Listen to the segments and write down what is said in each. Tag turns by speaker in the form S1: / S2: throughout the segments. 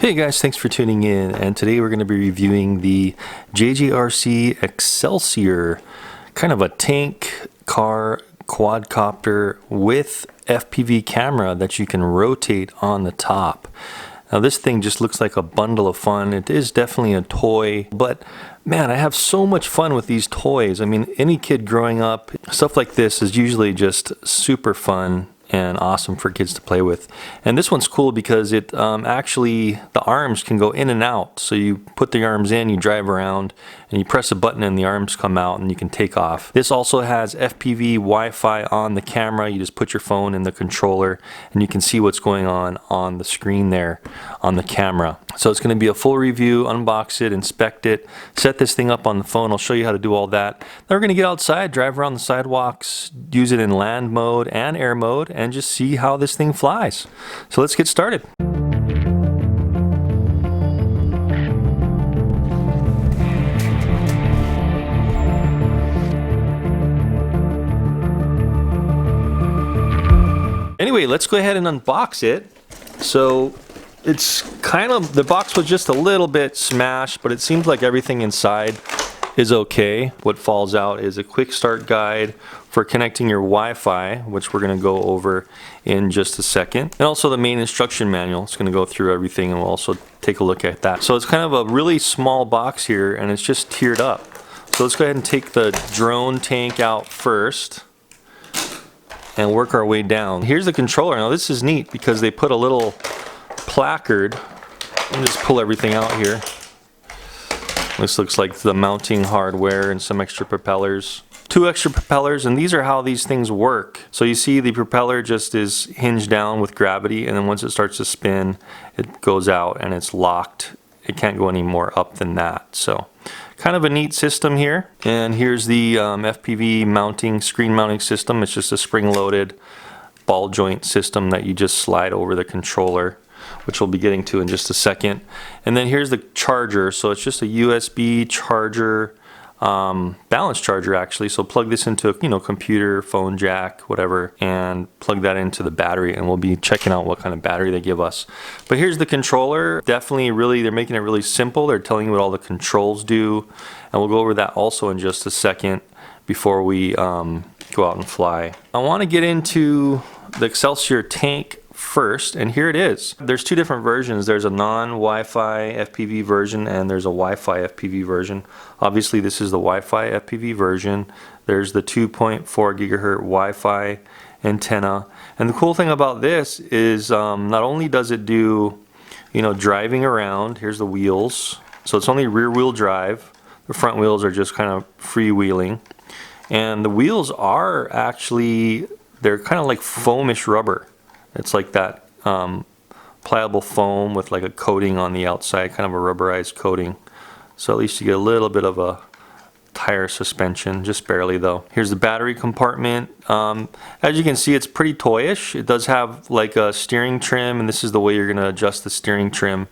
S1: Hey guys, thanks for tuning in, and today we're going to be reviewing the JJRC Excelsior, kind of a tank car quadcopter with FPV camera that you can rotate on the top. Now this thing just looks like a bundle of fun. It is definitely a toy, but man, I have so much fun with these toys. I mean, any kid growing up, stuff like this is usually just super fun and awesome for kids to play with. And this one's cool because it actually, the arms can go in and out. So you put the arms in, you drive around, and you press a button and the arms come out and you can take off. This also has FPV Wi-Fi on the camera. You just put your phone in the controller and you can see what's going on the screen there on the camera. So it's going to be a full review, unbox it, inspect it, set this thing up on the phone. I'll show you how to do all that. Then we're going to get outside, drive around the sidewalks, use it in land mode and air mode, and just see how this thing flies. So let's get started. Anyway, let's go ahead and unbox it. So it's kind of, the box was just a little bit smashed, but it seems like everything inside is okay. What falls out is a quick start guide for connecting your Wi-Fi, which we're going to go over in just a second. And also the main instruction manual. It's going to go through everything and we'll also take a look at that. So it's kind of a really small box here and it's just tiered up. So let's go ahead and take the drone tank out first and work our way down. Here's the controller. Now this is neat because they put a little placard. Let me just pull everything out here. This looks like the mounting hardware and some extra propellers. 2 extra propellers, and these are how these things work. So you see the propeller just is hinged down with gravity, and then once it starts to spin, it goes out and it's locked. It can't go any more up than that. So kind of a neat system here. And here's the FPV mounting, screen mounting system. It's just a spring-loaded ball joint system that you just slide over the controller, which we'll be getting to in just a second. And then here's the charger. So it's just a USB charger, balance charger actually. So plug this into a computer, phone jack, whatever, and plug that into the battery, and we'll be checking out what kind of battery they give us. But here's the controller. Definitely really, they're making it really simple. They're telling you what all the controls do, and we'll go over that also in just a second before we go out and fly. I want to get into the Excelsior tank first, and here it is. There's 2 different versions. There's a non-Wi-Fi FPV version and there's a Wi-Fi FPV version. Obviously this is the Wi-Fi FPV version. There's the 2.4 gigahertz Wi-Fi antenna, and the cool thing about this is not only does it do driving around. Here's the wheels, so it's only rear wheel drive. The front wheels are just kind of freewheeling, and the wheels are actually, they're kind of like foamish rubber. It's like that pliable foam with like a coating on the outside, kind of a rubberized coating. So at least you get a little bit of a tire suspension, just barely though. Here's the battery compartment. As you can see, it's pretty toyish. It does have like a steering trim, and this is the way you're going to adjust the steering trim.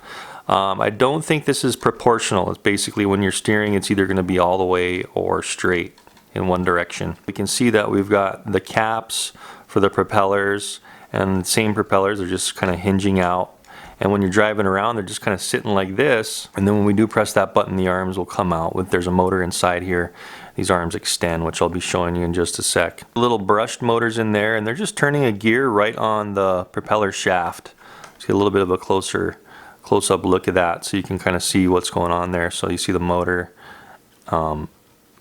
S1: I don't think this is proportional. It's basically when you're steering, it's either going to be all the way or straight in one direction. We can see that we've got the caps for the propellers, and the same propellers are just kind of hinging out, and when you're driving around they're just kind of sitting like this, and then when we do press that button the arms will come out. There's a motor inside here. These arms extend, which I'll be showing you in just a sec. Little brushed motors in there, and they're just turning a gear right on the propeller shaft. Let's get a little bit of a close-up look at that so you can kind of see what's going on there. So you see the motor,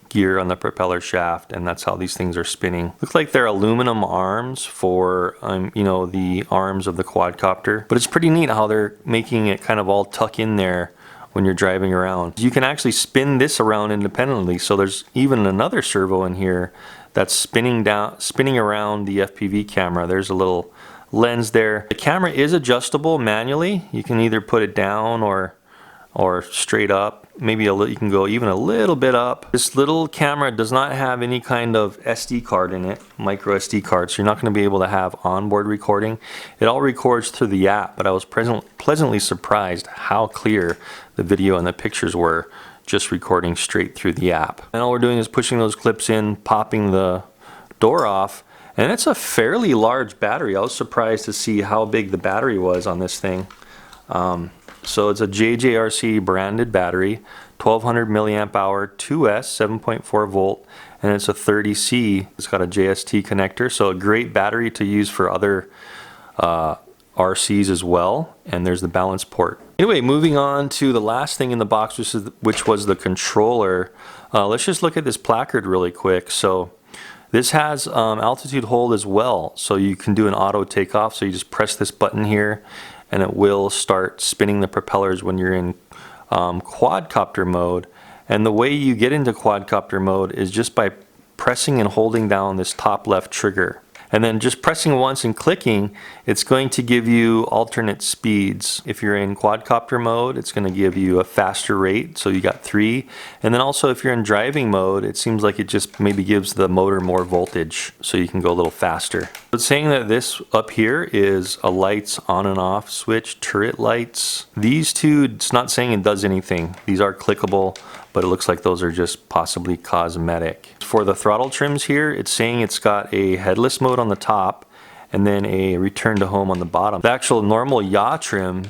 S1: gear on the propeller shaft, and that's how these things are spinning. Looks like they're aluminum arms for the arms of the quadcopter, but it's pretty neat how they're making it kind of all tuck in there when you're driving around. You can actually spin this around independently, so there's even another servo in here that's spinning around the FPV camera. There's a little lens there. The camera is adjustable manually. You can either put it down or straight up. Maybe you can go even a little bit up. This little camera does not have any kind of SD card in it, micro SD card, so you're not going to be able to have onboard recording. It all records through the app, but I was pleasantly surprised how clear the video and the pictures were just recording straight through the app. And all we're doing is pushing those clips in, popping the door off, and it's a fairly large battery. I was surprised to see how big the battery was on this thing. So it's a JJRC branded battery, 1200 milliamp hour, 2S, 7.4 volt, and it's a 30C. It's got a JST connector, so a great battery to use for other RCs as well. And there's the balance port. Anyway, moving on to the last thing in the box, which was the controller. Let's just look at this placard really quick. So this has altitude hold as well, so you can do an auto takeoff. So you just press this button here and it will start spinning the propellers when you're in quadcopter mode. And the way you get into quadcopter mode is just by pressing and holding down this top left trigger. And then just pressing once and clicking, it's going to give you alternate speeds. If you're in quadcopter mode, it's going to give you a faster rate, so you got 3. And then also if you're in driving mode, it seems like it just maybe gives the motor more voltage, so you can go a little faster. It's saying that this up here is a lights on and off switch, turret lights. These two, it's not saying it does anything. These are clickable, but it looks like those are just possibly cosmetic. For the throttle trims here, it's saying it's got a headless mode on the top and then a return to home on the bottom. The actual normal yaw trim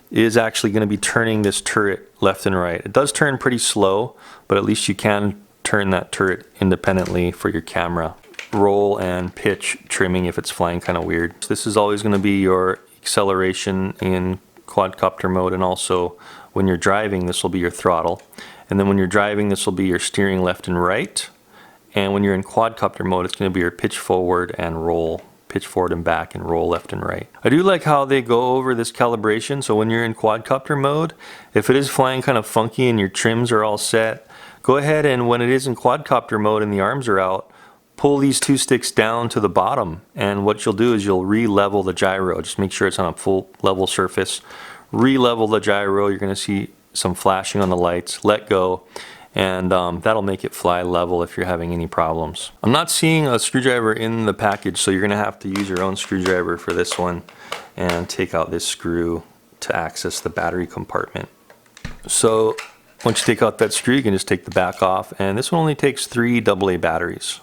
S1: is actually going to be turning this turret left and right. It does turn pretty slow, but at least you can turn that turret independently for your camera. Roll and pitch trimming if it's flying kind of weird. This is always going to be your acceleration in quadcopter mode, and also when you're driving, this will be your throttle. And then when you're driving, this will be your steering left and right. And when you're in quadcopter mode, it's going to be your pitch forward and roll. Pitch forward and back and roll left and right. I do like how they go over this calibration. So when you're in quadcopter mode, if it is flying kind of funky and your trims are all set, go ahead and when it is in quadcopter mode and the arms are out, pull these two sticks down to the bottom. And what you'll do is you'll re-level the gyro. Just make sure it's on a full level surface. Re-level the gyro. You're going to see some flashing on the lights. Let go. And that'll make it fly level if you're having any problems. I'm not seeing a screwdriver in the package, so you're going to have to use your own screwdriver for this one and take out this screw to access the battery compartment. So once you take out that screw, you can just take the back off, and this one only takes 3 AA batteries.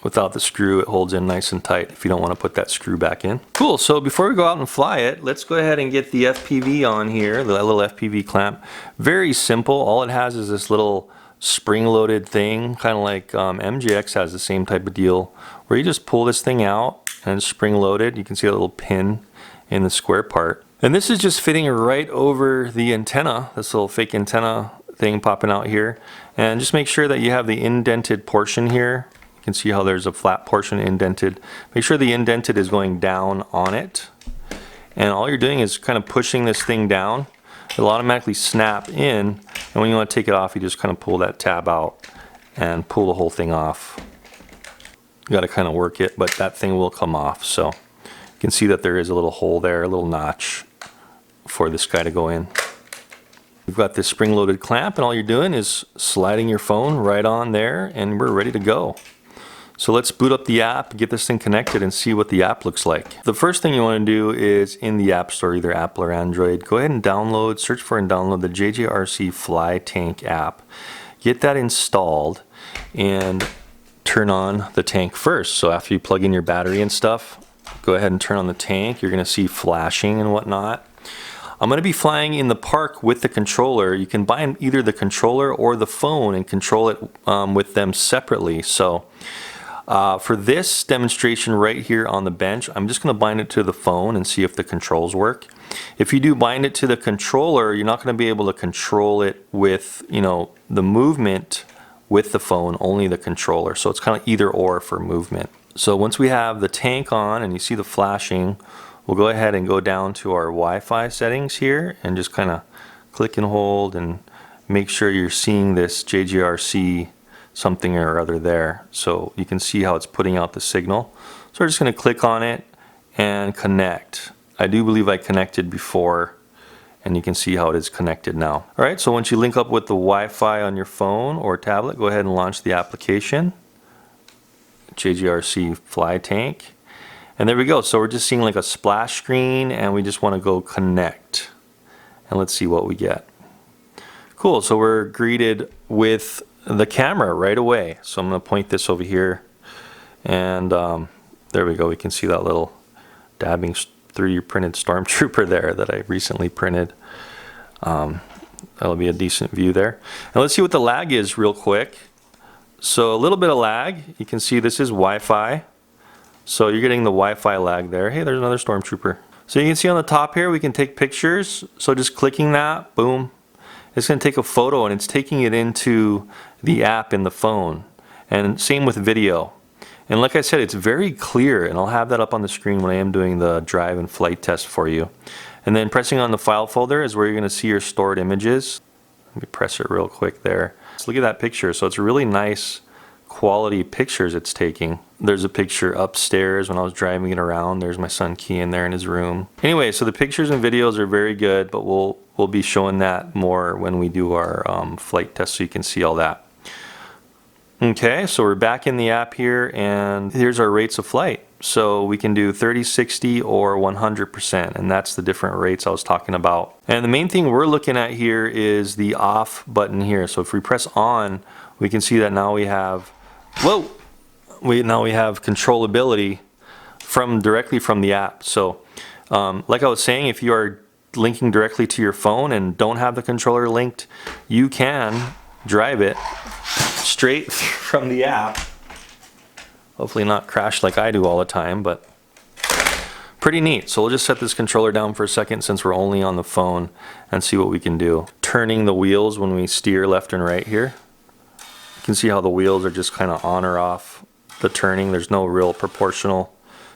S1: Without the screw, it holds in nice and tight if you don't want to put that screw back in. Cool, so before we go out and fly it, let's go ahead and get the FPV on here, the little FPV clamp. Very simple. All it has is this little spring-loaded thing, kind of like MJX has the same type of deal, where you just pull this thing out and it's spring-loaded. You can see a little pin in the square part. And this is just fitting right over the antenna, this little fake antenna thing popping out here. And just make sure that you have the indented portion here. You can see how there's a flat portion indented. Make sure the indented is going down on it. And all you're doing is kind of pushing this thing down. It'll automatically snap in. And when you want to take it off, you just kind of pull that tab out and pull the whole thing off. You got to kind of work it, but that thing will come off. So you can see that there is a little hole there, a little notch for this guy to go in. We've got this spring-loaded clamp, and all you're doing is sliding your phone right on there, and we're ready to go. So let's boot up the app, get this thing connected, and see what the app looks like. The first thing you want to do is in the App Store, either Apple or Android, go ahead and download, search for and download the JJRC Fly Tank app. Get that installed and turn on the tank first. So after you plug in your battery and stuff, go ahead and turn on the tank. You're going to see flashing and whatnot. I'm going to be flying in the park with the controller. You can buy either the controller or the phone and control it with them separately. So for this demonstration right here on the bench, I'm just going to bind it to the phone and see if the controls work. If you do bind it to the controller, you're not going to be able to control it with, you know, the movement with the phone, only the controller. So it's kind of either or for movement. So once we have the tank on and you see the flashing, we'll go ahead and go down to our Wi-Fi settings here and just kind of click and hold and make sure you're seeing this JJRC something or other there, so you can see how it's putting out the signal. So we're just going to click on it and connect. I do believe I connected before, and you can see how it is connected now. Alright, so once you link up with the Wi-Fi on your phone or tablet, go ahead and launch the application, JJRC Fly Tank. And there we go. So we're just seeing like a splash screen, and we just want to go connect. And let's see what we get. Cool, so we're greeted with the camera right away. So I'm going to point this over here, and there we go. We can see that little dabbing 3D printed stormtrooper there that I recently printed. That'll be a decent view there. Now let's see what the lag is real quick. So a little bit of lag. You can see this is Wi-Fi. So you're getting the Wi-Fi lag there. Hey, there's another stormtrooper. So you can see on the top here, we can take pictures. So just clicking that, boom. It's going to take a photo and it's taking it into the app in the phone. And same with video. And like I said, it's very clear, and I'll have that up on the screen when I am doing the drive and flight test for you. And then pressing on the file folder is where you're going to see your stored images. Let me press it real quick there. So look at that picture. So it's really nice quality pictures it's taking. There's a picture upstairs when I was driving it around. There's my son Kean there in his room. Anyway, so the pictures and videos are very good, but we'll be showing that more when we do our flight test, so you can see all that. Okay, so we're back in the app here, and here's our rates of flight. So we can do 30, 60, or 100%, and that's the different rates I was talking about. And the main thing we're looking at here is the off button here. So if we press on, we can see that now we have, now we have controllability directly from the app. So like I was saying, if you are linking directly to your phone and don't have the controller linked, you can drive it straight from the app. Hopefully not crash like I do all the time, but pretty neat. So we'll just set this controller down for a second since we're only on the phone and see what we can do. Turning the wheels when we steer left and right here. You can see how the wheels are just kind of on or off the turning. There's no real proportional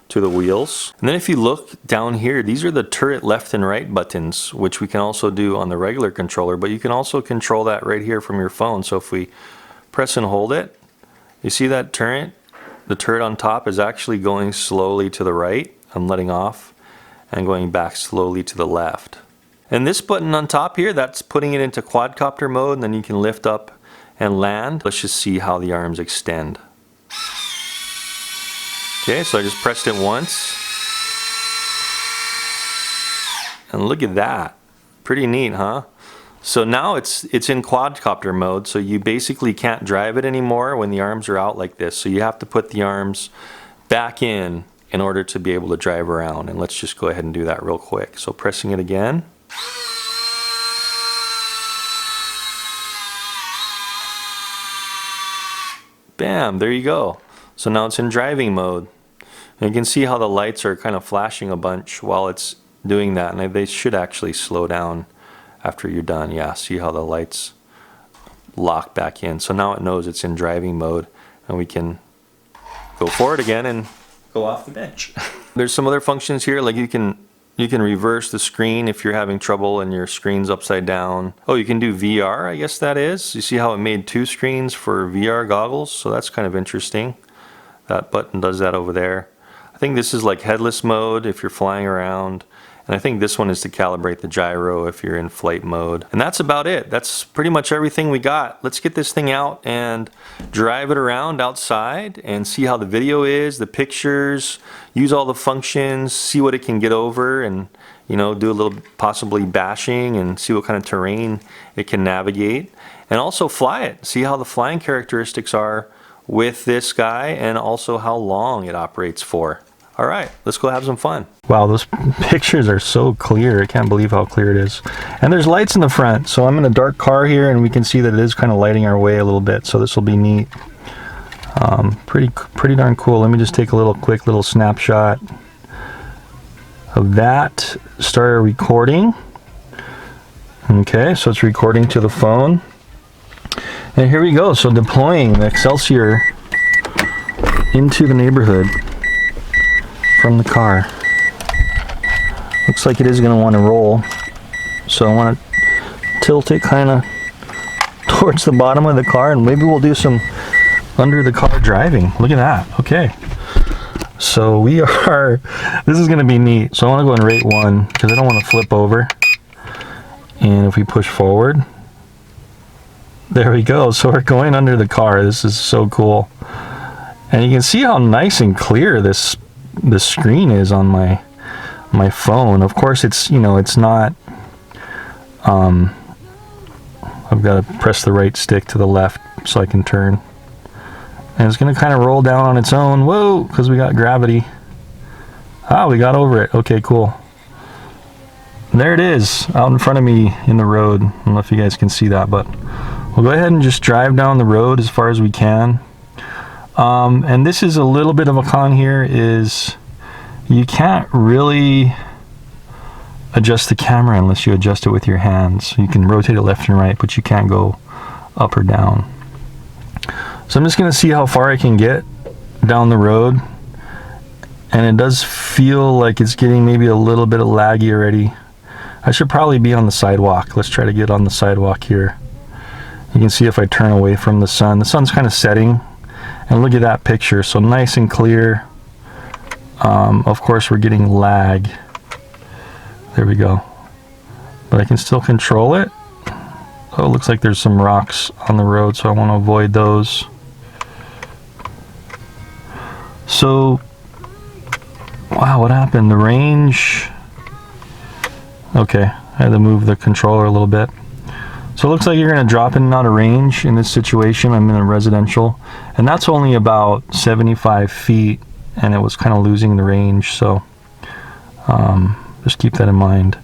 S1: to the wheels. And then if you look down here, these are the turret left and right buttons, which we can also do on the regular controller, but you can also control that right here from your phone. So if we press and hold it, you see that turret? The turret on top is actually going slowly to the right. I'm letting off and going back slowly to the left. And this button on top here, that's putting it into quadcopter mode, and then you can lift up and land. Let's just see how the arms extend. Okay, so I just pressed it once. And look at that. Pretty neat, huh? So now it's in quadcopter mode, so you basically can't drive it anymore when the arms are out like this. So you have to put the arms back in order to be able to drive around. And let's just go ahead and do that real quick. So pressing it again. Bam, there you go. So now it's in driving mode. And you can see how the lights are kind of flashing a bunch while it's doing that. And they should actually slow down after you're done. Yeah, see how the lights lock back in. So now it knows it's in driving mode, and we can go forward again and go off the bench. There's some other functions here, like you can reverse the screen if you're having trouble and your screen's upside down. Oh, you can do VR, I guess that is. You see how it made 2 screens for VR goggles? So that's kind of interesting. That button does that over there. I think this is like headless mode if you're flying around. And I think this one is to calibrate the gyro if you're in flight mode. And that's about it. That's pretty much everything we got. Let's get this thing out and drive it around outside and see how the video is, the pictures, use all the functions, see what it can get over, and do a little possibly bashing and see what kind of terrain it can navigate. And also fly it, see how the flying characteristics are with this guy and also how long it operates for. All right, let's go have some fun. Wow, those pictures are so clear. I can't believe how clear it is. And there's lights in the front. So I'm in a dark car here, and we can see that it is kind of lighting our way a little bit. So this will be neat. Pretty darn cool. Let me just take a quick little snapshot of that. Start recording. Okay, so it's recording to the phone. And here we go. So deploying the Excelsior into the neighborhood from the car. Looks like it is going to want to roll, so I want to tilt it kind of towards the bottom of the car, and maybe we'll do some under the car driving. Look at that. Okay, so this is going to be neat. So I want to go in rate 1 because I don't want to flip over. And if we push forward, there we go. So we're going under the car. This is so cool, and you can see how nice and clear the screen is on my phone. Of course, it's not. I've got to press the right stick to the left so I can turn, and it's going to kind of roll down on its own. Whoa, because we got gravity. Ah, we got over it. Okay, cool. There it is, out in front of me in the road. I don't know if you guys can see that, but we'll go ahead and just drive down the road as far as we can. And this is a little bit of a con here, is you can't really adjust the camera unless you adjust it with your hands. You can rotate it left and right, but you can't go up or down. So I'm just going to see how far I can get down the road. And it does feel like it's getting maybe a little bit of laggy already. I should probably be on the sidewalk. Let's try to get on the sidewalk here. You can see if I turn away from the sun. The sun's kind of setting. And look at that picture. So nice and clear. Of course, we're getting lag. There we go. But I can still control it. Oh, it looks like there's some rocks on the road, so I want to avoid those. So, wow, what happened? The range... Okay, I had to move the controller a little bit. So it looks like you're going to drop in and out of range in this situation. I'm in a residential, and that's only about 75 feet, and it was kind of losing the range, so just keep that in mind.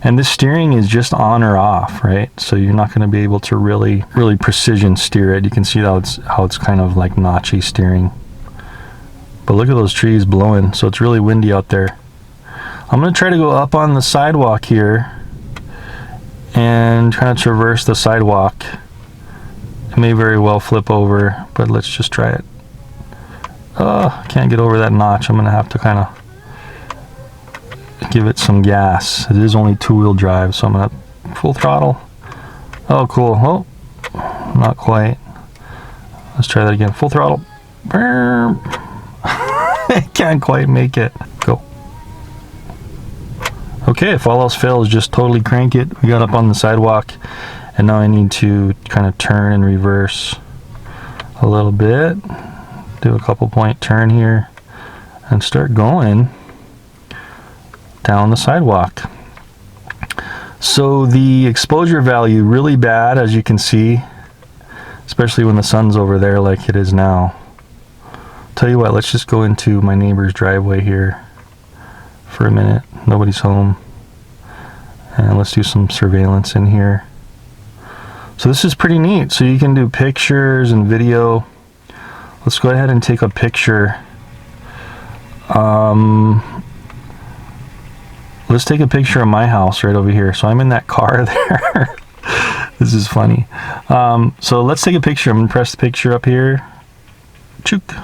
S1: And this steering is just on or off, right? So you're not going to be able to really precision steer it. You can see how it's kind of like notchy steering. But look at those trees blowing, so it's really windy out there. I'm going to try to go up on the sidewalk here and try to traverse the sidewalk. It may very well flip over, but let's just try it. Oh, can't get over that notch. I'm going to have to kind of give it some gas. It is only two-wheel drive, so I'm going to full throttle. Oh, cool. Oh, not quite. Let's try that again. Full throttle. I can't quite make it. Go. Okay, if all else fails, just totally crank it. We got up on the sidewalk, and now I need to kind of turn and reverse a little bit. Do a couple point turn here and start going down the sidewalk. So the exposure value really bad, as you can see, especially when the sun's over there like it is now. Tell you what, let's just go into my neighbor's driveway here for a minute. Nobody's home. And let's do some surveillance in here. So this is pretty neat. So you can do pictures and video. Let's go ahead and take a picture. Let's take a picture of my house right over here. So I'm in that car there. This is funny. So let's take a picture. I'm gonna press the picture up here. Chook.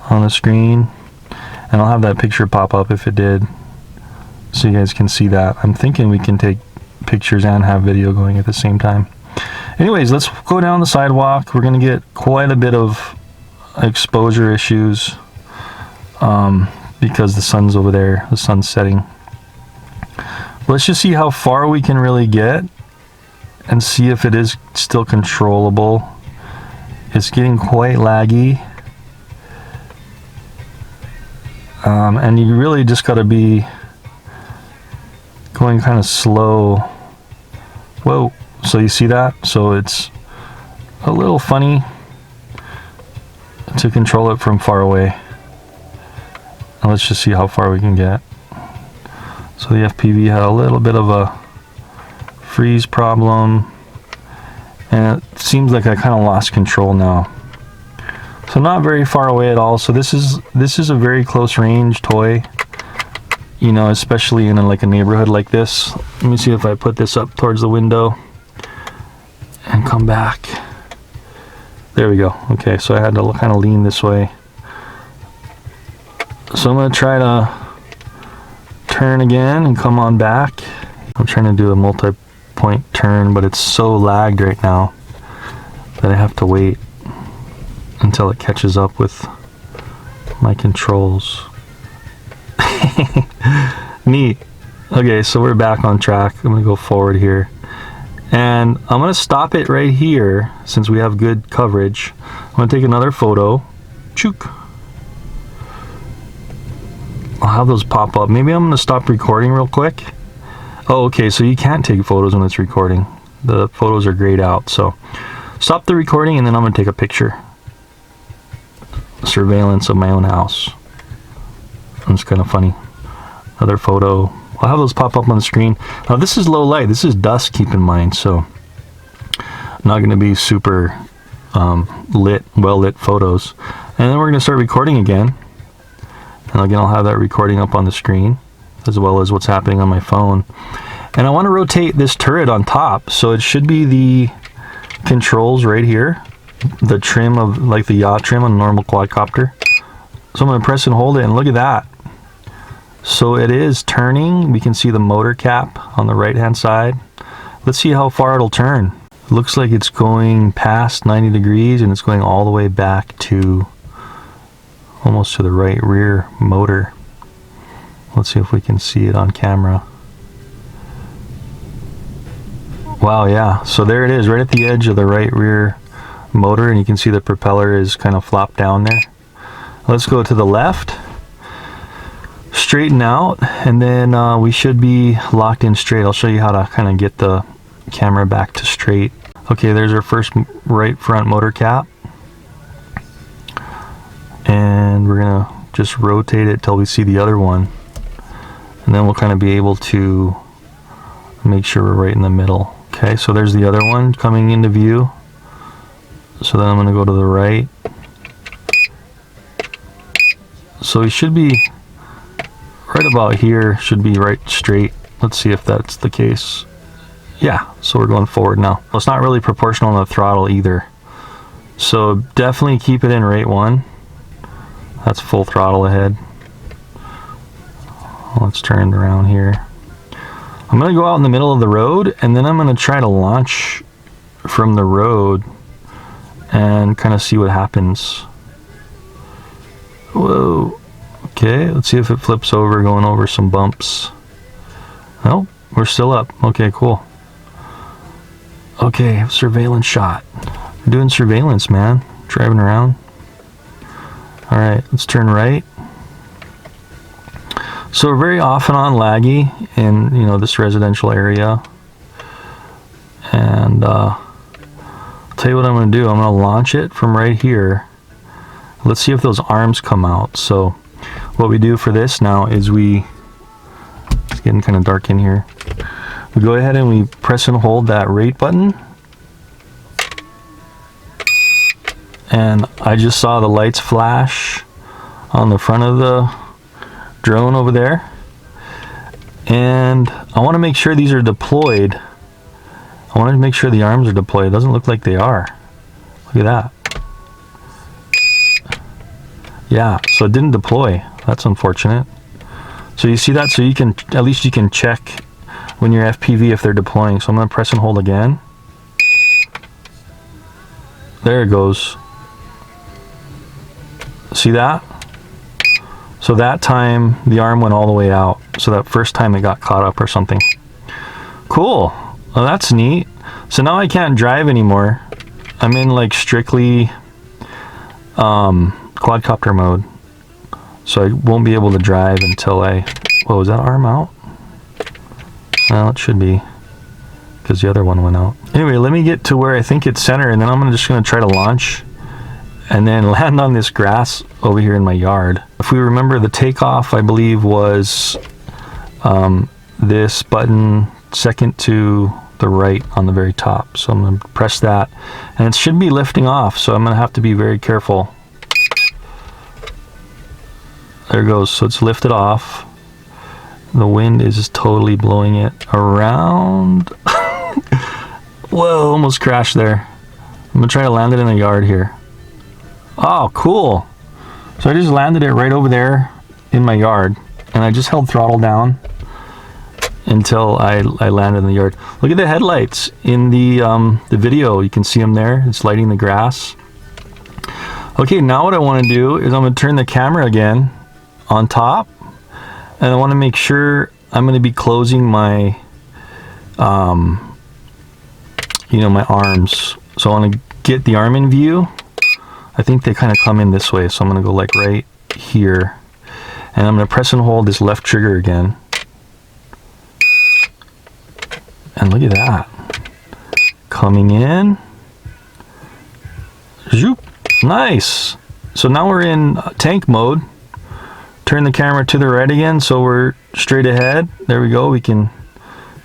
S1: On the screen. And I'll have that picture pop up if it did, so you guys can see that. I'm thinking we can take pictures and have video going at the same time. Anyways, let's go down the sidewalk. We're going to get quite a bit of exposure issues because the sun's over there, the sun's setting. Let's just see how far we can really get and see if it is still controllable. It's getting quite laggy. And you really just got to be going kind of slow. Whoa, so you see that? So it's a little funny to control it from far away. And let's just see how far we can get. So the FPV had a little bit of a freeze problem, and it seems like I kind of lost control now. So not very far away at all. So this is a very close range toy, you know, especially in like a neighborhood like this. Let me see if I put this up towards the window and come back. There we go. Okay, so I had to kind of lean this way. So I'm going to try to turn again and come on back. I'm trying to do a multi-point turn, but it's so lagged right now that I have to wait until it catches up with my controls. Neat. Okay, so we're back on track. I'm gonna go forward here, and I'm gonna stop it right here since we have good coverage. I'm gonna take another photo. Chook. I'll have those pop up. Maybe I'm gonna stop recording real quick. Oh, okay, so you can't take photos when it's recording. The photos are grayed out, so stop the recording and then I'm gonna take a picture. Surveillance of my own house. It's kind of funny. Another photo. I'll have those pop up on the screen. Now this is low light. This is dusk, keep in mind, so not going to be super well lit photos. And then we're going to start recording again. And again, I'll have that recording up on the screen, as well as what's happening on my phone. And I want to rotate this turret on top, so it should be the controls right here, the trim of like the yacht trim on a normal quadcopter. So I'm going to press and hold it, and look at that. So it is turning. We can see the motor cap on the right hand side. Let's see how far it'll turn. It looks like it's going past 90 degrees and it's going all the way back to almost to the right rear motor. Let's see if we can see it on camera. Wow, yeah, so there it is, right at the edge of the right rear motor, and you can see the propeller is kind of flopped down there. Let's go to the left, straighten out, and then we should be locked in straight. I'll show you how to kind of get the camera back to straight. Okay, there's our first right front motor cap, and we're gonna just rotate it till we see the other one, and then we'll kind of be able to make sure we're right in the middle. Okay, so there's the other one coming into view. So then I'm going to go to the right. So we should be right about here, should be right straight. Let's see if that's the case. Yeah, so we're going forward now. Well, it's not really proportional on the throttle either. So definitely keep it in rate 1. That's full throttle ahead. Let's turn it around here. I'm going to go out in the middle of the road, and then I'm going to try to launch from the road and kind of see what happens. Whoa. Okay, let's see if it flips over, going over some bumps. Nope, we're still up. Okay, cool. Okay, surveillance shot. We're doing surveillance, man. Driving around. All right, let's turn right. So we're very off and on laggy in, you know, this residential area. And I'll tell you what I'm going to do. I'm going to launch it from right here. Let's see if those arms come out. So what we do for this now is it's getting kind of dark in here. We go ahead and we press and hold that rate button. And I just saw the lights flash on the front of the drone over there, and I want to make sure these are deployed. I want to make sure the arms are deployed. It doesn't look like they are. Look at that. Yeah, so it didn't deploy. That's unfortunate. So you see that, so you can, at least you can check when you're FPV if they're deploying. So I'm going to press and hold again. There it goes. See that? So that time the arm went all the way out. So that first time it got caught up or something. Cool. Well, that's neat. So now I can't drive anymore. I'm in like strictly quadcopter mode. So I won't be able to drive until whoa, is that arm out? Well, it should be, because the other one went out. Anyway, let me get to where I think it's center, and then I'm just going to try to launch and then land on this grass over here in my yard. If we remember, the takeoff, I believe, was this button second to the right on the very top. So I'm going to press that, and it should be lifting off, so I'm going to have to be very careful. There it goes. So it's lifted off. The wind is just totally blowing it around. Whoa, almost crashed there. I'm going to try to land it in the yard here. Oh, cool. So I just landed it right over there in my yard, and I just held throttle down until I landed in the yard. Look at the headlights in the video. You can see them there. It's lighting the grass. Okay, now what I want to do is I'm going to turn the camera again on top, and I want to make sure I'm going to be closing my you know, my arms. So I want to get the arm in view. I think they kind of come in this way, so I'm going to go like right here, and I'm going to press and hold this left trigger again, and look at that, coming in. Zoop. Nice. So now we're in tank mode, turn the camera to the right again so we're straight ahead. There we go. We can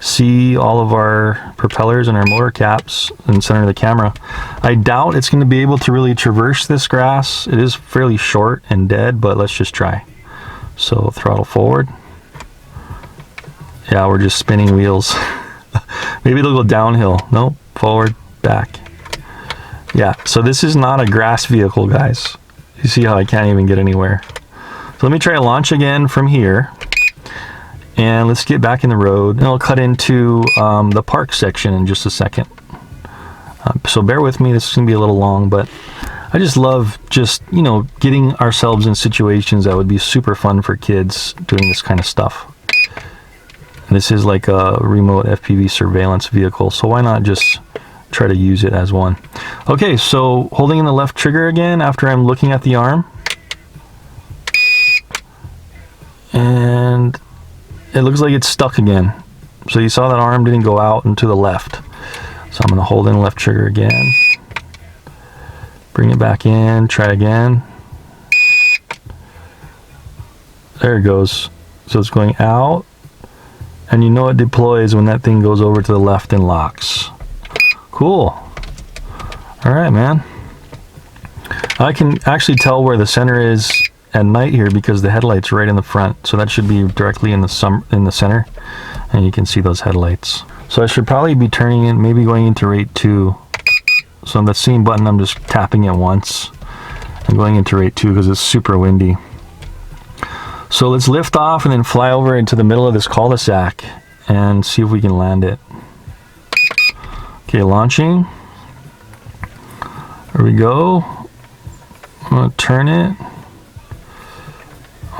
S1: see all of our propellers and our motor caps in the center of the camera. I doubt it's going to be able to really traverse this grass. It is fairly short and dead, but let's just try. So throttle forward. Yeah, we're just spinning wheels. Maybe it'll go downhill. Nope, forward, back. Yeah, so this is not a grass vehicle, guys. You see how I can't even get anywhere. So let me try to launch again from here. And let's get back in the road. And I'll cut into the park section in just a second. So bear with me, this is going to be a little long, but I just love just, you know, getting ourselves in situations that would be super fun for kids doing this kind of stuff. And this is like a remote FPV surveillance vehicle, so why not just try to use it as one. Okay, so holding in the left trigger again after I'm looking at the arm. And it looks like it's stuck again. So you saw that arm didn't go out and to the left. So I'm going to hold in the left trigger again. Bring it back in, try again. There it goes. So it's going out. And you know it deploys when that thing goes over to the left and locks. Cool. All right, man. I can actually tell where the center is at night here because the headlight's right in the front. So that should be directly in the center. And you can see those headlights. So I should probably be turning in, maybe going into rate 2. So on the same button, I'm just tapping it once. I'm going into rate 2 because it's super windy. So let's lift off and then fly over into the middle of this cul-de-sac and see if we can land it. Okay, launching. There we go. I'm gonna turn it.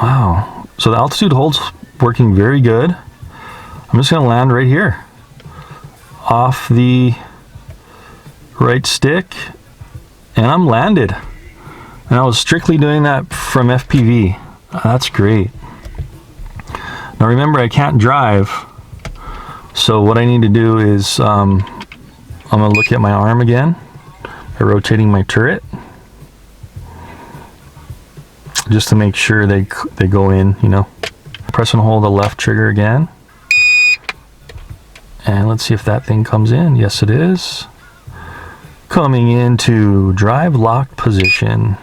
S1: Wow. So the altitude hold's working very good. I'm just gonna land right here. Off the right stick. And I'm landed. And I was strictly doing that from FPV. That's great. Now remember, I can't drive, so what I need to do is I'm going to look at my arm again by rotating my turret just to make sure they go in, you know. Press and hold the left trigger again, and let's see if that thing comes in. Yes, it is. Coming into drive locked position.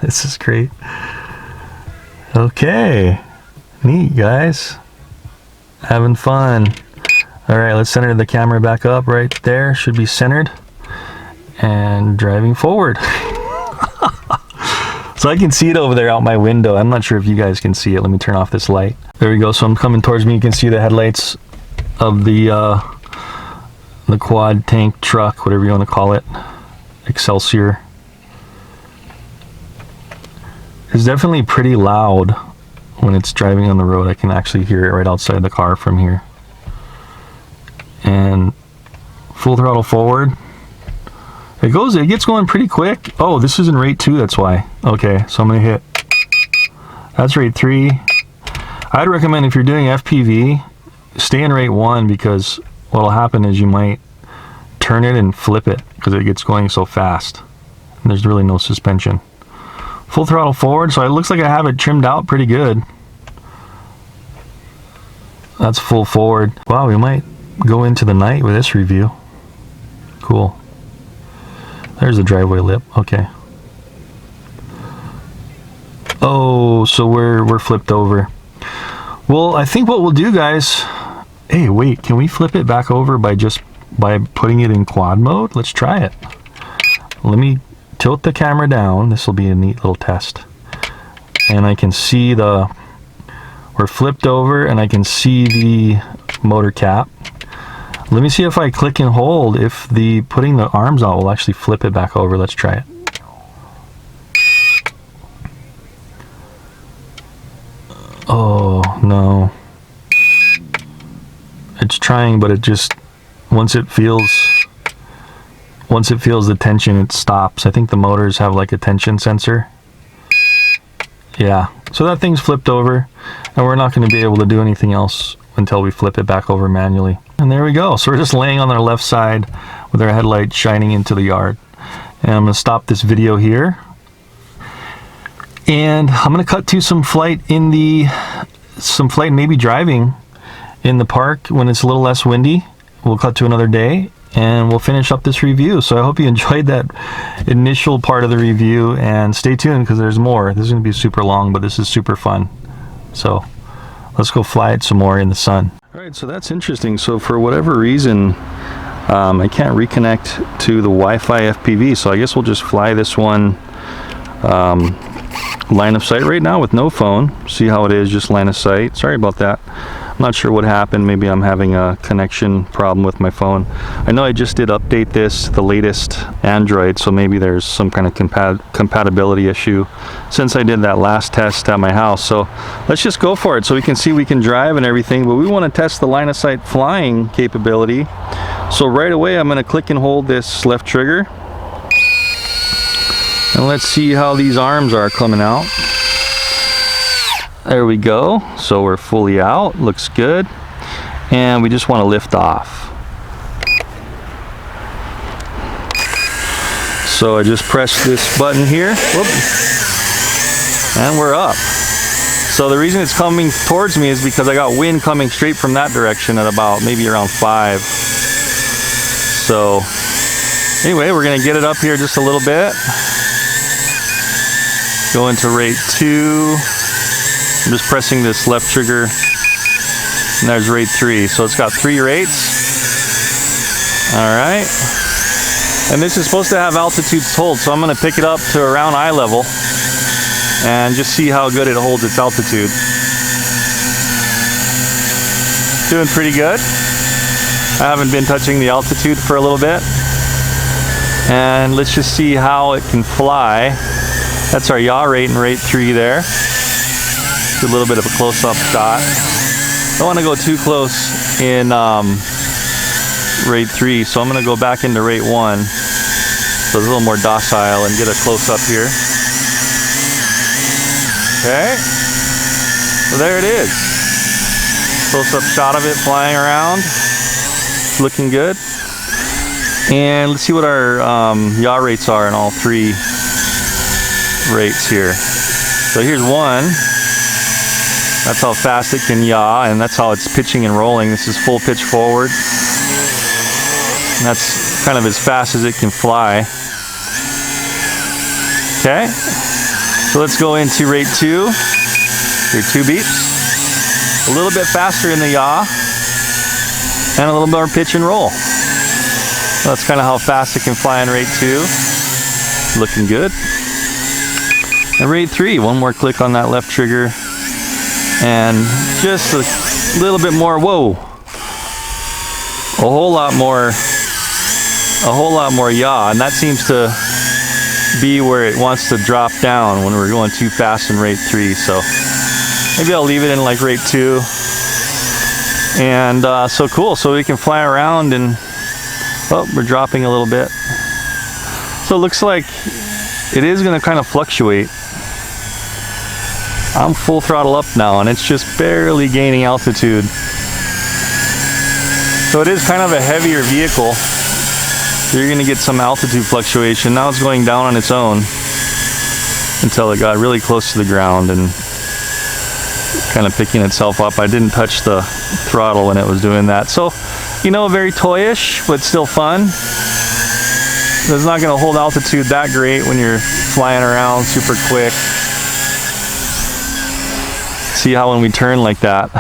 S1: This is great. Okay, neat, guys. Having fun. All right, let's center the camera back up right there. Should be centered. And driving forward. So I can see it over there out my window. I'm not sure if you guys can see it. Let me turn off this light. There we go. So I'm coming towards me. You can see the headlights of the quad tank truck, whatever you want to call it. Excelsior. It's definitely pretty loud when it's driving on the road. I can actually hear it right outside the car from here. And full throttle forward. It gets going pretty quick. Oh, this is in rate 2, that's why. Okay, so I'm gonna hit. That's rate 3. I'd recommend if you're doing FPV, stay in rate 1 because what'll happen is you might turn it and flip it because it gets going so fast. And there's really no suspension. Full throttle forward, so it looks like I have it trimmed out pretty good. That's full forward. Wow, we might go into the night with this review. Cool. There's the driveway lip. Okay. Oh, so we're flipped over. Well, I think what we'll do, guys. Hey, wait, can we flip it back over by putting it in quad mode? Let's try it. Let me tilt the camera down. This will be a neat little test. And I can see we're flipped over and I can see the motor cap. Let me see if I click and hold, if putting the arms out will actually flip it back over. Let's try it. Oh, no. It's trying, but it just, once it feels the tension, it stops. I think the motors have like a tension sensor. Yeah, so that thing's flipped over, and we're not going to be able to do anything else until we flip it back over manually. And there we go. So we're just laying on our left side with our headlight shining into the yard. And I'm going to stop this video here. And I'm gonna cut to some flight maybe driving in the park when it's a little less windy. We'll cut to another day and we'll finish up this review. So I hope you enjoyed that initial part of the review, and stay tuned because there's more. This is gonna be super long, but this is super fun. So let's go fly it some more in the sun. All right, so that's interesting. So for whatever reason, I can't reconnect to the Wi-Fi FPV, so I guess we'll just fly this one line of sight right now with no phone. See how it is, just line of sight. Sorry about that. I'm not sure what happened. Maybe I'm having a connection problem with my phone. I know I just did update this, the latest Android, so maybe there's some kind of compatibility issue since I did that last test at my house. So let's just go for it so we can see we can drive and everything, but we want to test the line of sight flying capability. So right away I'm going to click and hold this left trigger. And let's see how these arms are coming out. There we go. So we're fully out. Looks good. And we just want to lift off. So I just press this button here. Whoop. And we're up. So the reason it's coming towards me is because I got wind coming straight from that direction at about maybe around 5. So anyway, we're going to get it up here just a little bit. Go into rate 2. I'm just pressing this left trigger, and there's rate 3. So it's got 3 rates. All right. And this is supposed to have altitude hold, so I'm going to pick it up to around eye level and just see how good it holds its altitude. Doing pretty good. I haven't been touching the altitude for a little bit. And let's just see how it can fly. That's our yaw rate in rate 3 there. A little bit of a close-up shot. Don't want to go too close in rate 3, so I'm going to go back into rate 1. So it's a little more docile and get a close-up here. Okay. So there it is. Close-up shot of it flying around. Looking good. And let's see what our yaw rates are in all 3 rates here. So here's 1. That's how fast it can yaw, and that's how it's pitching and rolling. This is full pitch forward. And that's kind of as fast as it can fly. Okay. So let's go into rate 2. Your 2 beeps. A little bit faster in the yaw, and a little more pitch and roll. So that's kind of how fast it can fly in rate 2. Looking good. And rate 3, one more click on that left trigger, and just a little bit more. Whoa! A whole lot more yaw, and that seems to be where it wants to drop down when we're going too fast in rate 3. So maybe I'll leave it in like rate 2. And so cool. So we can fly around, and oh, we're dropping a little bit. So it looks like it is going to kind of fluctuate. I'm full throttle up now, and it's just barely gaining altitude. So it is kind of a heavier vehicle. So you're going to get some altitude fluctuation. Now it's going down on its own until it got really close to the ground and kind of picking itself up. I didn't touch the throttle when it was doing that. So, you know, very toyish, but still fun. It's not going to hold altitude that great when you're flying around super quick. See how when we turn like that,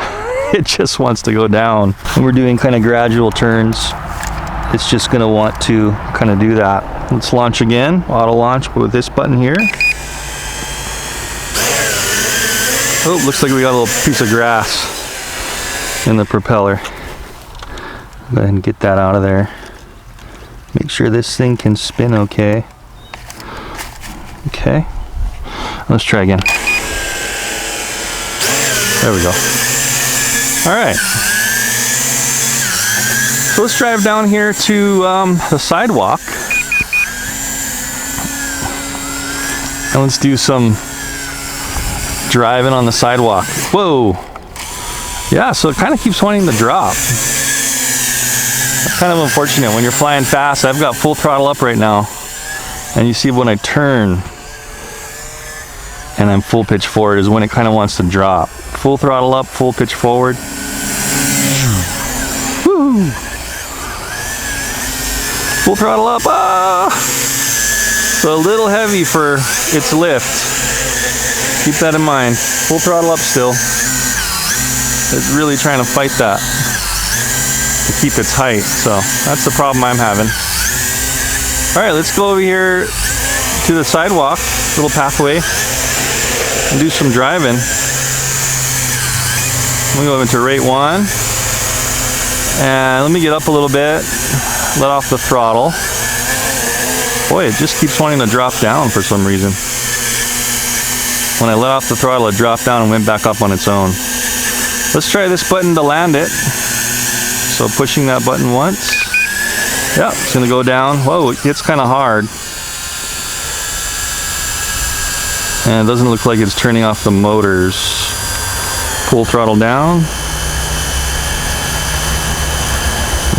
S1: it just wants to go down. When we're doing kind of gradual turns, it's just going to want to kind of do that. Let's launch again, auto launch with this button here. Oh, looks like we got a little piece of grass in the propeller. Go ahead and get that out of there. Make sure this thing can spin okay. Okay, let's try again. There we go. All right. So let's drive down here to the sidewalk. And let's do some driving on the sidewalk. Whoa. Yeah, so it kind of keeps wanting to drop. That's kind of unfortunate when you're flying fast. I've got full throttle up right now. And you see when I turn, and then full pitch forward is when it kind of wants to drop. Full throttle up, full pitch forward. Woo! Full throttle up. Ah! So a little heavy for its lift. Keep that in mind. Full throttle up still. It's really trying to fight that to keep its height. So that's the problem I'm having. All right, let's go over here to the sidewalk, little pathway, and do some driving. I'm gonna go into rate 1. And let me get up a little bit, let off the throttle. Boy, it just keeps wanting to drop down for some reason. When I let off the throttle, it dropped down and went back up on its own. Let's try this button to land it. So pushing that button once. Yeah, it's gonna go down. Whoa, it gets kind of hard. And it doesn't look like it's turning off the motors. Full throttle down.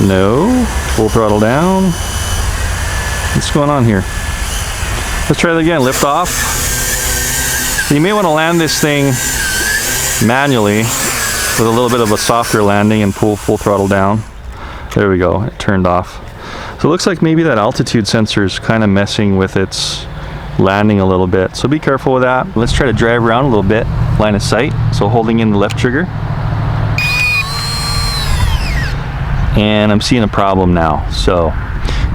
S1: No. Full throttle down. What's going on here? Let's try that again. Lift off. You may want to land this thing manually with a little bit of a softer landing and pull full throttle down. There we go. It turned off. So it looks like maybe that altitude sensor is kind of messing with its landing a little bit. So be careful with that. Let's try to drive around a little bit. Line of sight. So holding in the left trigger. And I'm seeing a problem now. So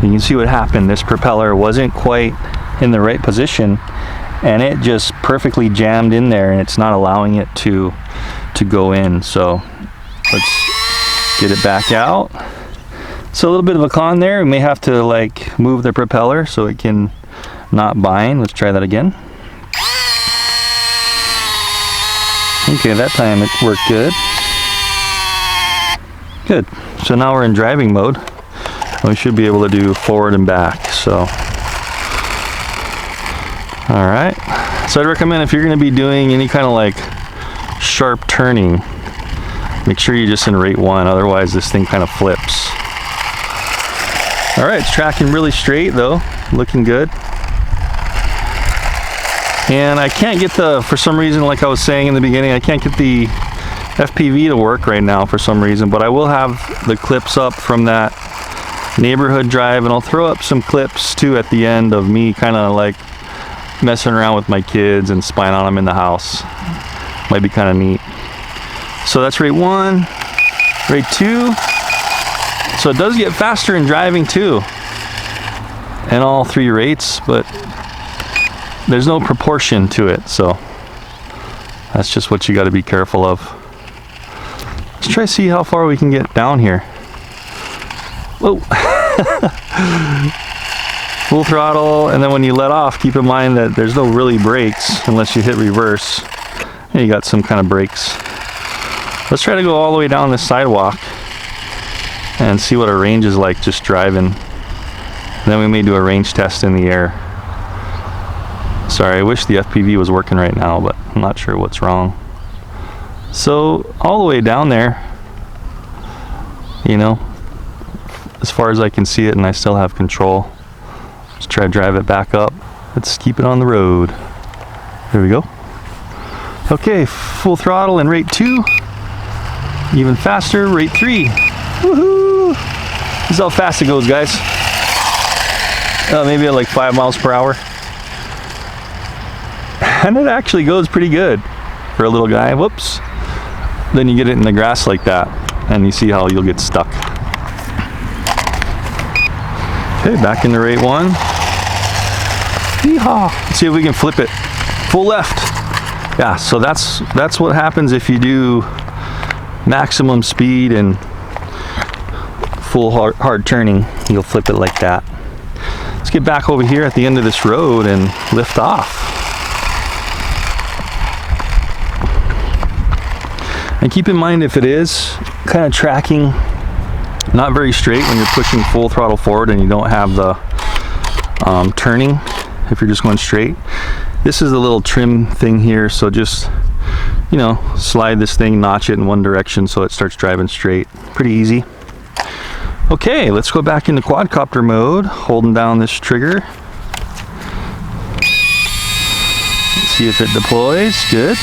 S1: you can see what happened. This propeller wasn't quite in the right position and it just perfectly jammed in there and it's not allowing it to go in. So let's get it back out. So a little bit of a con there. We may have to like move the propeller so it can not bind. Let's try that again. Okay, that time it worked good. Good. So now we're in driving mode. We should be able to do forward and back. So, all right. So I'd recommend if you're going to be doing any kind of like sharp turning, make sure you're just in rate 1. Otherwise, this thing kind of flips. All right, it's tracking really straight though, looking good. And I can't get for some reason, like I was saying in the beginning, I can't get the FPV to work right now for some reason, but I will have the clips up from that neighborhood drive, and I'll throw up some clips too at the end of me kind of like messing around with my kids and spying on them in the house. Might be kind of neat. So that's rate 1, rate 2. So it does get faster in driving too, in all 3 rates, but there's no proportion to it, so that's just what you got to be careful of. Let's try to see how far we can get down here. Whoa. Full throttle, and then when you let off, keep in mind that there's no really brakes unless you hit reverse. And you got some kind of brakes. Let's try to go all the way down this sidewalk and see what our range is like just driving. And then we may do a range test in the air. Sorry, I wish the FPV was working right now, but I'm not sure what's wrong. So all the way down there, you know, as far as I can see it, and I still have control. Let's try to drive it back up. Let's keep it on the road. There we go. Okay, full throttle in rate 2. Even faster, rate 3. Woohoo! This is how fast it goes, guys. Maybe at like 5 miles per hour. And it actually goes pretty good for a little guy. Whoops. Then you get it in the grass like that, and you see how you'll get stuck. Okay, back into rate 1. Yeehaw! Let's see if we can flip it. Full left. Yeah, so that's what happens if you do maximum speed and full hard turning. You'll flip it like that. Let's get back over here at the end of this road and lift off. And keep in mind, if it is kind of tracking not very straight when you're pushing full throttle forward and you don't have the turning, if you're just going straight, this is a little trim thing here, so just, you know, slide this thing, notch it in one direction so it starts driving straight. Pretty easy. Okay, let's go back into quadcopter mode, holding down this trigger. Let's see if it deploys. Good.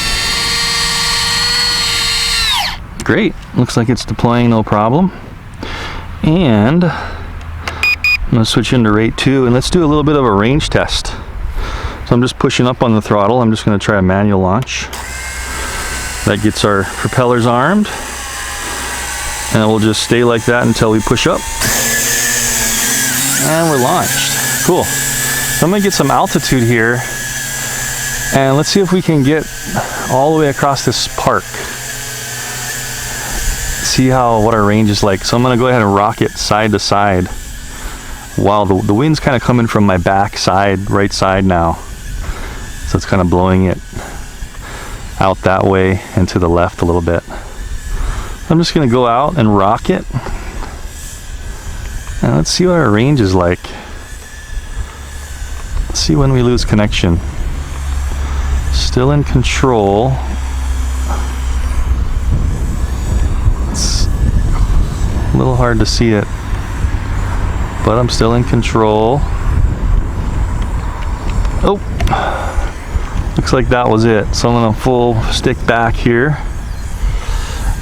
S1: Great. Looks like it's deploying no problem. And I'm going to switch into rate 2 and let's do a little bit of a range test. So I'm just pushing up on the throttle. I'm just going to try a manual launch. That gets our propellers armed. And we'll just stay like that until we push up. And we're launched. Cool. So I'm going to get some altitude here. And let's see if we can get all the way across this park. See what our range is like. So I'm going to go ahead and rock it side to side. Wow, the wind's kind of coming from my back side, right side now. So it's kind of blowing it out that way and to the left a little bit. I'm just going to go out and rock it. And let's see what our range is like. Let's see when we lose connection. Still in control. It's a little hard to see it, but I'm still in control. Oh, looks like that was it. So I'm gonna full stick back here.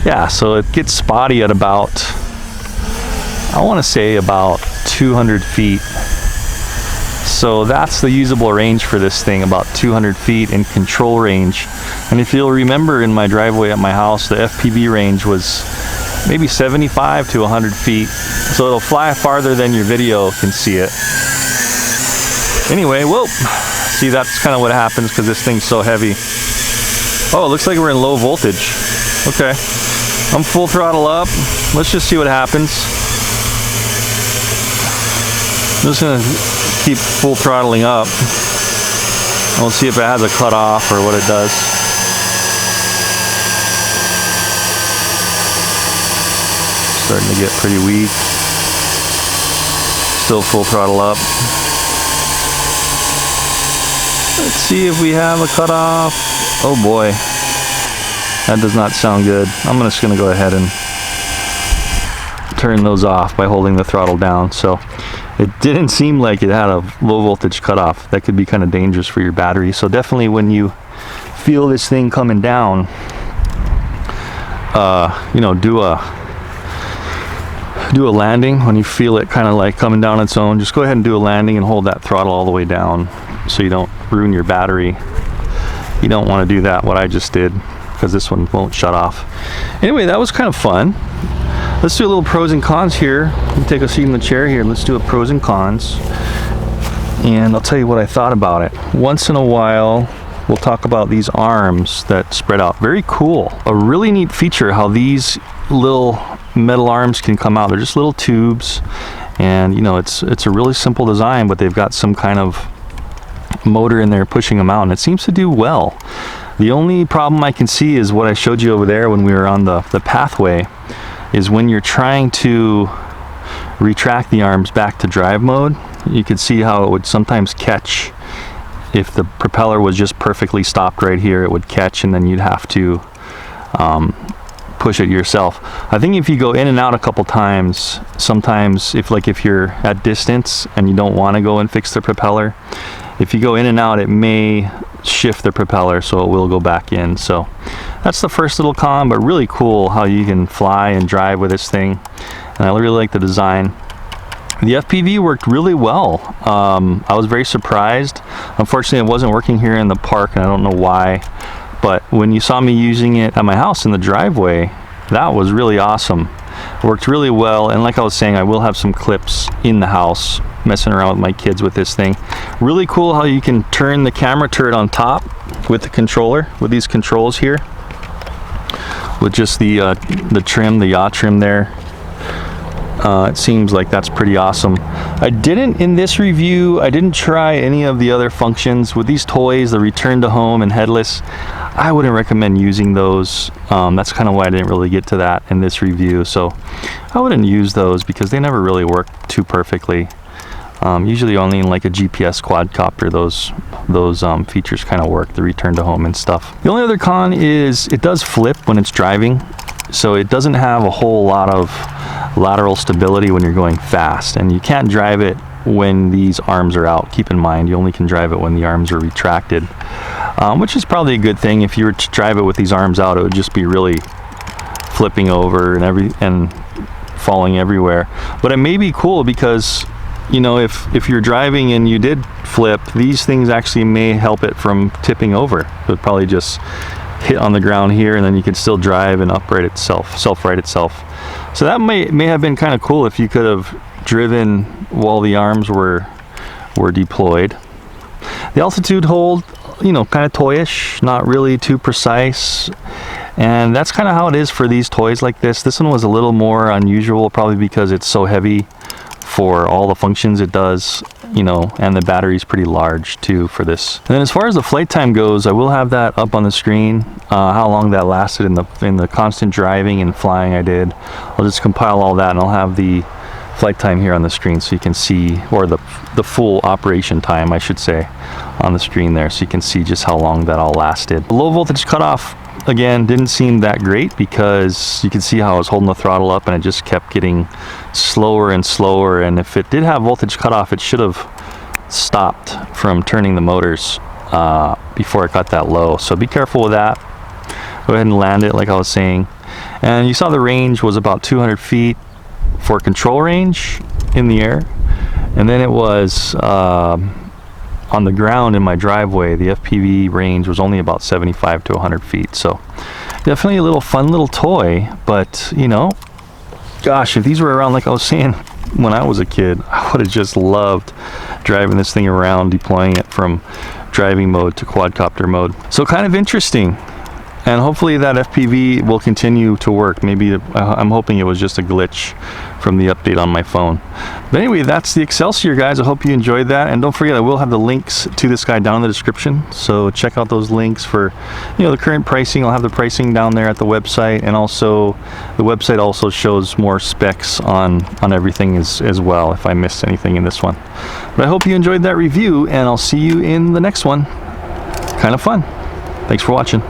S1: Yeah, so it gets spotty at about, I want to say about 200 feet. So that's the usable range for this thing, about 200 feet in control range. And if you'll remember, in my driveway at my house, the FPV range was maybe 75 to 100 feet. So it'll fly farther than your video can see it. Anyway, whoa. See, that's kind of what happens because this thing's so heavy. Oh, it looks like we're in low voltage. Okay. I'm full throttle up. Let's just see what happens. I'm just gonna keep full throttling up. We'll see if it has a cutoff or what it does. Starting to get pretty weak. Still full throttle up. Let's see if we have a cutoff. Oh boy. That does not sound good. I'm just gonna go ahead and turn those off by holding the throttle down. So it didn't seem like it had a low voltage cutoff. That could be kind of dangerous for your battery. So definitely when you feel this thing coming down, you know, do a landing. When you feel it kind of like coming down on its own, just go ahead and do a landing and hold that throttle all the way down so you don't ruin your battery. You don't want to do that, what I just did, because this one won't shut off. Anyway, that was kind of fun. Let's do a little pros and cons here. Let me take a seat in the chair here. Let's do a pros and cons. And I'll tell you what I thought about it. Once in a while, we'll talk about these arms that spread out. Very cool. A really neat feature how these little metal arms can come out. They're just little tubes. And you know, it's a really simple design, but they've got some kind of motor in there pushing them out, and it seems to do well. The only problem I can see is what I showed you over there when we were on the pathway, is when you're trying to retract the arms back to drive mode, you could see how it would sometimes catch. If the propeller was just perfectly stopped right here, it would catch, and then you'd have to push it yourself. I think if you go in and out a couple times, sometimes if you're at distance and you don't want to go and fix the propeller, if you go in and out, it may shift the propeller, so it will go back in. So that's the first little con, but really cool how you can fly and drive with this thing, and I really like the design. The FPV worked really well. I was very surprised. Unfortunately, it wasn't working here in the park, and I don't know why, but when you saw me using it at my house in the driveway, that was really awesome. It worked really well, and like I was saying, I will have some clips in the house messing around with my kids with this thing. Really cool how you can turn the camera turret on top with the controller, with these controls here, with just the trim, the yaw trim there. It seems like that's pretty awesome. I didn't, in this review, I didn't try any of the other functions. With these toys, the return to home and headless, I wouldn't recommend using those. That's kind of why I didn't really get to that in this review. So I wouldn't use those because they never really work too perfectly. Usually only in like a GPS quadcopter, those features kind of work, the return to home and stuff. The only other con is it does flip when it's driving. So it doesn't have a whole lot of lateral stability when you're going fast, and you can't drive it when these arms are out. Keep in mind, you only can drive it when the arms are retracted. which is probably a good thing. If you were to drive it with these arms out, it would just be really flipping over and falling everywhere. But it may be cool because, you know, if you're driving and you did flip, these things actually may help it from tipping over. It would probably just hit on the ground here, and then you could still drive and upright itself, self-right itself. So that may have been kind of cool if you could have driven while the arms were deployed. The altitude hold, you know, kind of toyish, not really too precise. And that's kind of how it is for these toys like this. This one was a little more unusual, probably because it's so heavy for all the functions it does, you know, and the battery's pretty large too for this. And then as far as the flight time goes, I will have that up on the screen, how long that lasted in the constant driving and flying I did. I'll just compile all that, and I'll have the flight time here on the screen so you can see, or the full operation time I should say, on the screen there, so you can see just how long that all lasted. The low voltage cutoff, again, didn't seem that great because you can see how I was holding the throttle up and it just kept getting slower and slower, and if it did have voltage cutoff, it should have stopped from turning the motors before it got that low. So be careful with that. Go ahead and land it like I was saying. And you saw the range was about 200 feet for control range in the air, and then it was on the ground in my driveway, the FPV range was only about 75 to 100 feet. So definitely a little fun little toy, but you know, gosh, if these were around like I was saying when I was a kid, I would have just loved driving this thing around, deploying it from driving mode to quadcopter mode. So kind of interesting. And hopefully that FPV will continue to work. Maybe I'm hoping it was just a glitch from the update on my phone. But anyway, that's the Excelsior, guys. I hope you enjoyed that. And don't forget, I will have the links to this guy down in the description. So check out those links for, you know, the current pricing. I'll have the pricing down there at the website. And also, the website also shows more specs on everything as well, if I missed anything in this one. But I hope you enjoyed that review, and I'll see you in the next one. Kind of fun. Thanks for watching.